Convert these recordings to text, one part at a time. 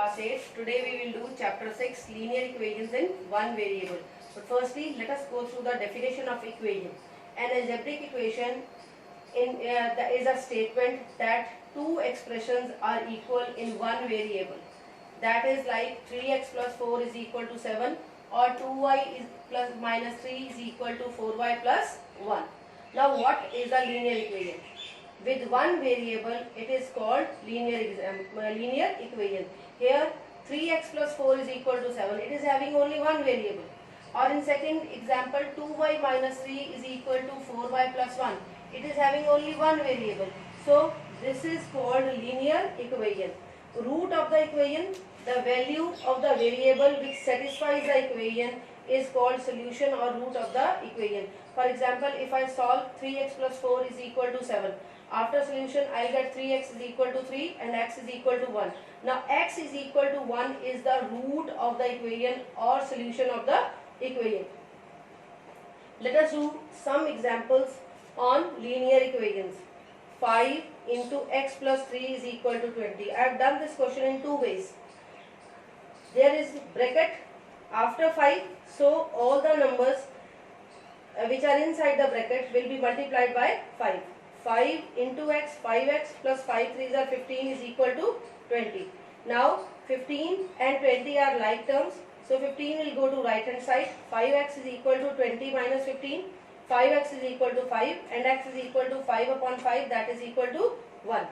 class 8. Today we will do chapter 6 linear equations in one variable. But firstly let us go through the definition of equation. An algebraic equation is a statement that two expressions are equal in one variable. That is like 3x plus 4 is equal to 7 or 2y is plus minus 3 is equal to 4y plus 1. Now what is a linear equation? With one variable it is called linear equation. Here 3x plus 4 is equal to 7. It is having only one variable. Or in second example 2y minus 3 is equal to 4y plus 1. It is having only one variable. So this is called linear equation. Root of the equation, the value of the variable which satisfies the equation is called solution or root of the equation. For example, if I solve 3x plus 4 is equal to 7. After solution, I will get 3x is equal to 3 and x is equal to 1. Now, x is equal to 1 is the root of the equation or solution of the equation. Let us do some examples on linear equations. 5 into x plus 3 is equal to 20. I have done this question in two ways. There is bracket after 5, so all the numbers which are inside the bracket will be multiplied by 5. 5 into x, 5x plus 5 3s are 15 is equal to 20. Now 15 and 20 are like terms, so 15 will go to right hand side. 5x is equal to 20 minus 15. 5x is equal to 5 and x is equal to 5 upon 5, that is equal to 1.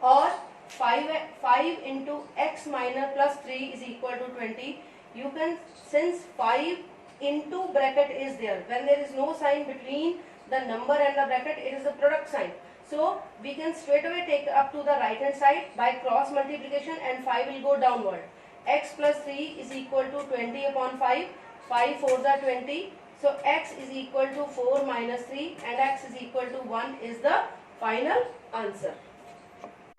Or 5 into x minus plus 3 is equal to 20. You can, since 5 into bracket is there, when there is no sign between the number and the bracket, it is the product sign. So we can straight away take up to the right hand side by cross multiplication and 5 will go downward. X plus 3 is equal to 20 upon 5. 5 4s are 20. So x is equal to 4 minus 3 and x is equal to 1 is the final answer.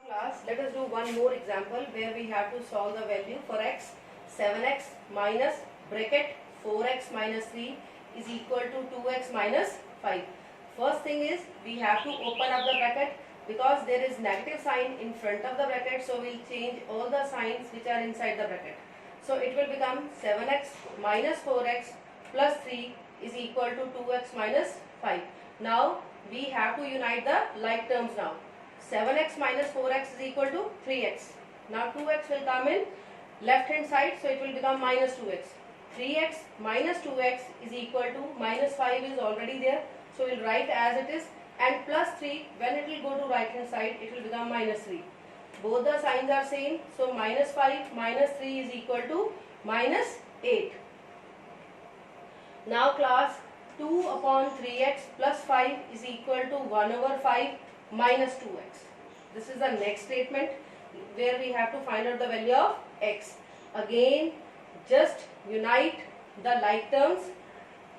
Class, let us do one more example where we have to solve the value for x. 7x minus bracket 4x minus 3 is equal to 2x minus 5. First thing is we have to open up the bracket because there is negative sign in front of the bracket, so we will change all the signs which are inside the bracket. So it will become 7x minus 4x plus 3 is equal to 2x minus 5. Now we have to unite the like terms now. 7x minus 4x is equal to 3x. Now 2x will come in left hand side, so it will become minus 2x. 3x minus 2x is equal to minus 5 is already there, so we will write as it is, and plus 3 when it will go to right hand side it will become minus 3. Both the signs are same, so minus 5 minus 3 is equal to minus 8. Now class, 2 upon 3x plus 5 is equal to 1 over 5 minus 2x. This is the next statement where we have to find out the value of x. Again, just unite the like terms.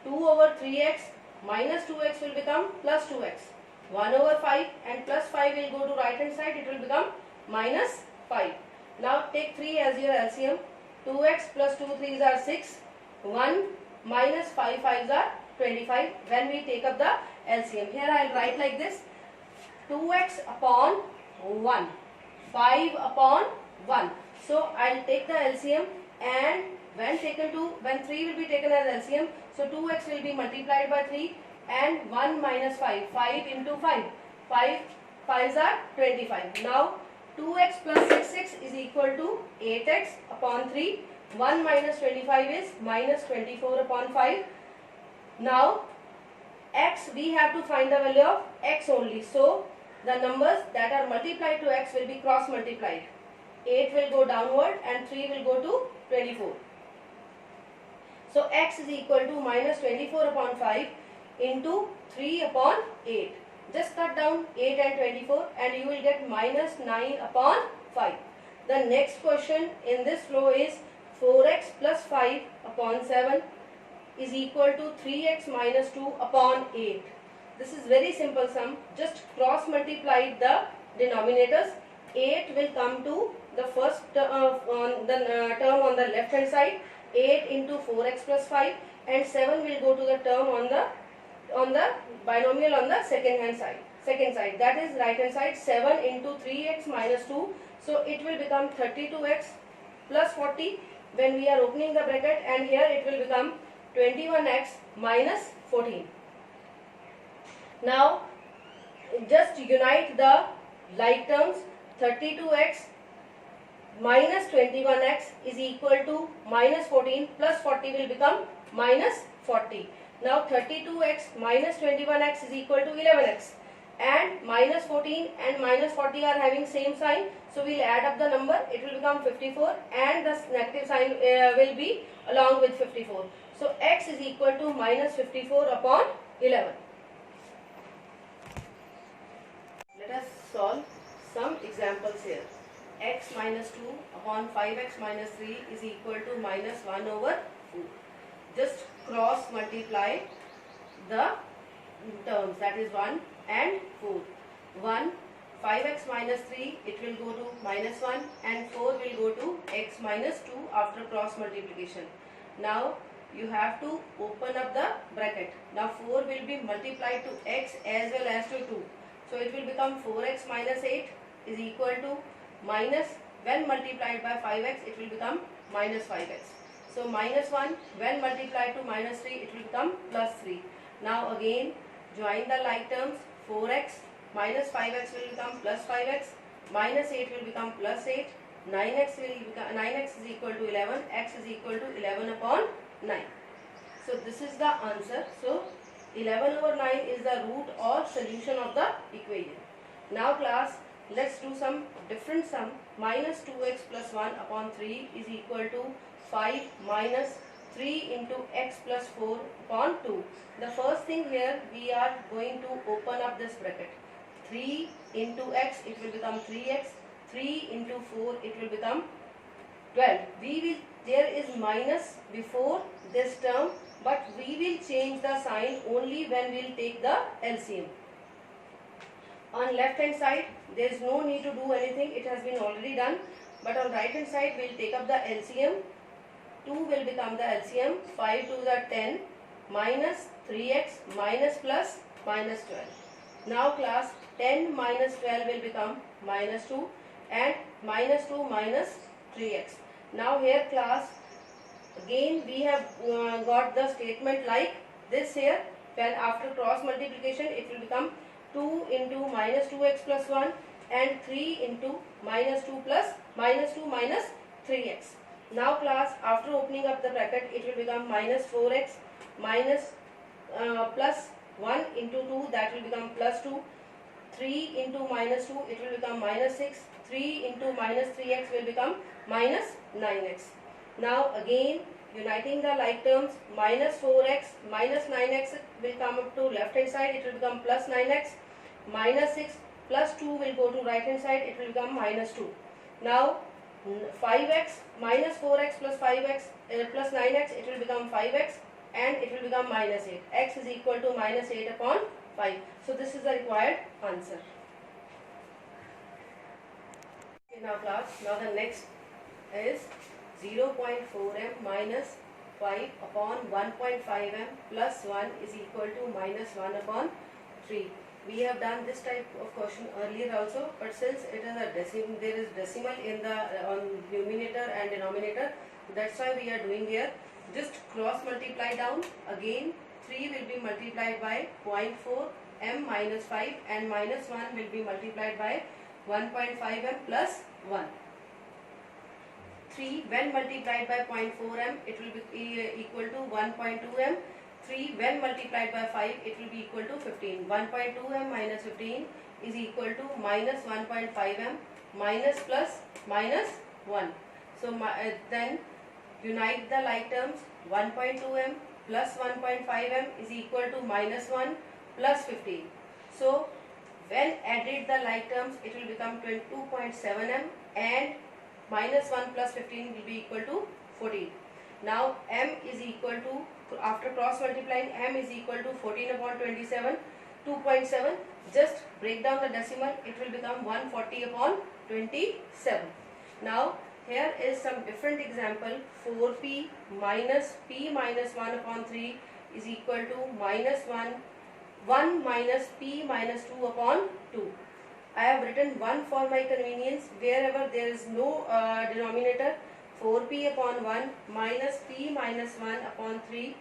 2 over 3x minus 2x will become plus 2x. 1 over 5 and plus 5 will go to right hand side, it will become minus 5. Now take 3 as your LCM. 2x plus 2 3s are 6. 1 minus 5 5s are 25 when we take up the LCM. Here I will write like this: 2x upon 1, 5 upon 1. So I will take the LCM, and when 3 will be taken as LCM, so 2x will be multiplied by 3 and 1 minus 5, 5 into 5, 5 5s are 25. Now 2x plus 6 is equal to 8x upon 3. 1 minus 25 is minus 24 upon 5. Now x, we have to find the value of x only. So the numbers that are multiplied to x will be cross multiplied. 8 will go downward and 3 will go to 24. So x is equal to minus 24 upon 5 into 3 upon 8. Just cut down 8 and 24 and you will get minus 9 upon 5. The next question in this flow is 4x plus 5 upon 7 is equal to 3x minus 2 upon 8. This is very simple sum. Just cross multiply the denominators. 8 will come to the first term on the left hand side. 8 into 4x plus 5 and 7 will go to the term on the binomial on the second side, that is right hand side. 7 into 3x minus 2, so it will become 32x plus 40 when we are opening the bracket, and here it will become 21x minus 14. Now just unite the like terms. 32x minus 21x is equal to minus 14 plus 40 will become minus 40. Now 32x minus 21x is equal to 11x, and minus 14 and minus 40 are having same sign, so we will add up the number. It will become 54 and the negative sign will be along with 54. So x is equal to minus 54 upon 11. Let us solve some examples here. X minus 2 upon 5x minus 3 is equal to minus 1 over 4. Just cross multiply the terms, that is 1 and 4. 1, 5x minus 3, it will go to minus 1, and 4 will go to x minus 2 after cross multiplication. Now you have to open up the bracket. Now 4 will be multiplied to x as well as to 2. So it will become 4x minus 8 is equal to minus, when multiplied by 5x it will become minus 5x. So minus 1 when multiplied to minus 3 it will become plus 3. Now again join the like terms. 4x minus 5x will become plus 5x, minus 8 will become plus 8, 9x will become 9x is equal to 11, x is equal to 11 upon 9. So this is the answer. So 11 over 9 is the root or solution of the equation. Now class, let's do some different sum. Minus 2x plus 1 upon 3 is equal to 5 minus 3 into x plus 4 upon 2. The first thing here, we are going to open up this bracket. 3 into x, it will become 3x. 3 into 4, it will become 12. There is minus before this term, but we will change the sign only when we will take the LCM. On left hand side, there is no need to do anything, it has been already done. But on right hand side, we will take up the LCM. 2 will become the LCM, 5 to the 10, minus 3x, minus plus, minus 12. Now class, 10 minus 12 will become minus 2, and minus 2 minus 3x. Now here class, again we have got the statement like this here. When after cross multiplication it will become 2 into minus 2x plus 1 and 3 into minus 2 plus minus 2 minus 3x. Now class, after opening up the bracket it will become minus 4x minus plus 1 into 2, that will become plus 2. 3 into minus 2, it will become minus 6. 3 into minus 3x will become minus 9x. Now again uniting the like terms, minus 4x minus 9x will come up to left hand side, it will become plus 9x. Minus 6 plus 2 will go to right hand side, it will become minus 2. Now 5x minus 4x plus 5x plus 9x, it will become 5x and it will become minus 8. X is equal to minus 8 upon 5. So this is the required answer. Okay, now class, now the next is 0.4m minus 5 upon 1.5m plus 1 is equal to minus 1 upon 3. We have done this type of question earlier also, but since it is a there is decimal in the numerator and denominator, that's why we are doing here. Just cross multiply down. Again 3 will be multiplied by 0.4 m minus 5 and minus 1 will be multiplied by 1.5 m plus 1. 3 when multiplied by 0.4 m, it will be equal to 1.2 m. 3 when multiplied by 5, it will be equal to 15. 1.2 m minus 15 is equal to minus 1.5 m minus plus minus 1. So then unite the like terms. 1.2 m plus 1.5 m is equal to minus 1 plus 15. So when added the like terms, it will become 22.7 m and minus 1 plus 15 will be equal to 14. Now m is equal to, after cross multiplying, m is equal to 14 upon 27, 2.7. Just break down the decimal, it will become 140 upon 27. Now here is some different example. 4p minus 1 upon 3 is equal to minus 1 minus p minus 2 upon 2. I have written 1 for my convenience. Wherever there is no denominator, 4p upon 1 minus p minus 1 upon 3,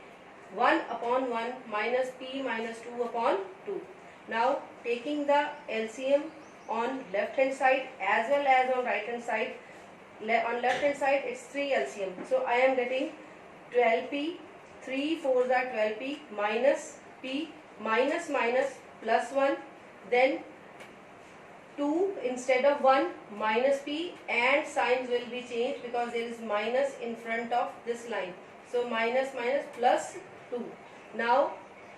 1 upon 1 minus p minus 2 upon 2. Now taking the LCM on left hand side as well as on right hand side. On left hand side it's 3 LCM. So I am getting 12p, 3 4s are 12p minus p minus minus plus 1, then 2 instead of 1 minus p, and signs will be changed because there is minus in front of this line. So minus minus plus 2. Now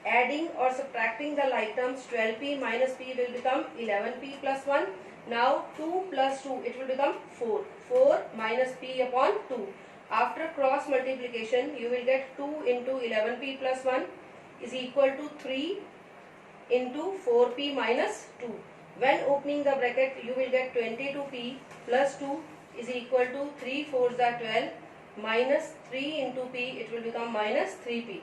adding or subtracting the like terms, 12p minus p will become 11p plus 1. Now 2 plus 2, it will become 4. 4 minus p upon 2. After cross multiplication, you will get 2 into 11p plus 1 is equal to 3 into 4p minus 2. When opening the bracket, you will get 22p plus 2 is equal to 3 4s are 12 minus 3 into p, it will become minus 3p.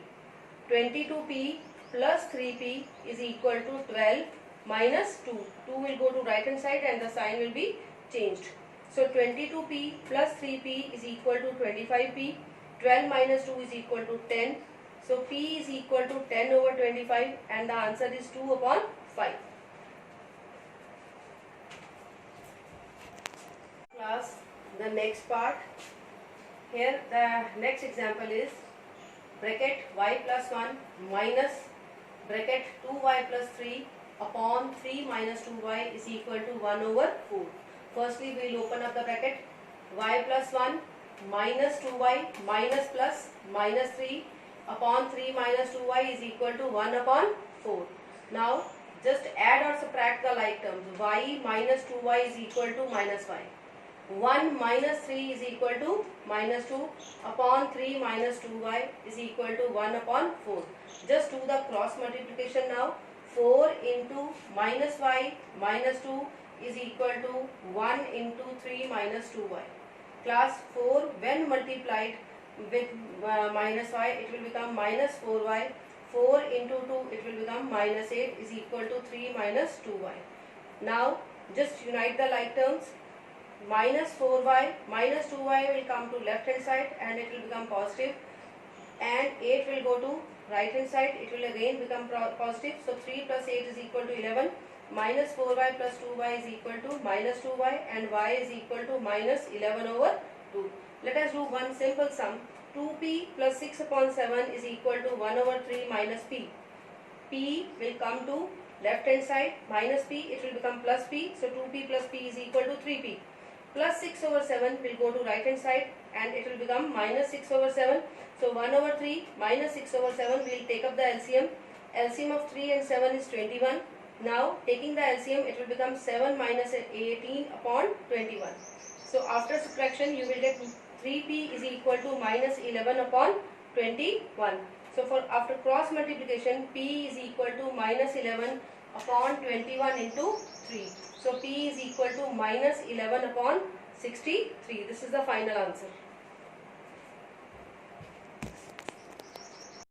22p plus 3p is equal to 12 minus 2. 2 will go to right hand side and the sign will be changed. So 22p plus 3p is equal to 25p. 12 minus 2 is equal to 10. So p is equal to 10 over 25 and the answer is 2 upon 5. Class, the next part. Here the next example is bracket y plus 1 minus bracket 2y plus 3 upon 3 minus 2y is equal to 1 over 4. Firstly, we will open up the bracket. Y plus 1 minus 2y minus plus minus 3 upon 3 minus 2y is equal to 1 upon 4. Now, just add or subtract the like terms. Y minus 2y is equal to minus y. 1 minus 3 is equal to minus 2 upon 3 minus 2y is equal to 1 upon 4. Just do the cross multiplication now. 4 into minus y minus 2 is equal to 1 into 3 minus 2y. Class 4 when multiplied with minus y, it will become minus 4y. 4 into 2, it will become minus 8 is equal to 3 minus 2y. Now just unite the like terms. Minus 4y minus 2y will come to left hand side and it will become positive, and 8 will go to right hand side, it will again become positive. So 3 plus 8 is equal to 11. Minus 4y plus 2y is equal to minus 2y, and y is equal to minus 11 over 2. Let us do one simple sum. 2p plus 6 upon 7 is equal to 1 over 3 minus p. P will come to left hand side, minus p, it will become plus p. So 2p plus p is equal to 3p. Plus 6 over 7 will go to right hand side and it will become minus 6 over 7. So 1 over 3 minus 6 over 7, we will take up the LCM. LCM of 3 and 7 is 21. Now taking the LCM, it will become 7 minus 18 upon 21. So after subtraction, you will get 3p is equal to minus 11 upon 21. So for after cross multiplication, p is equal to minus 11 upon 21 into 3. So p is equal to minus 11 upon 63. This is the final answer.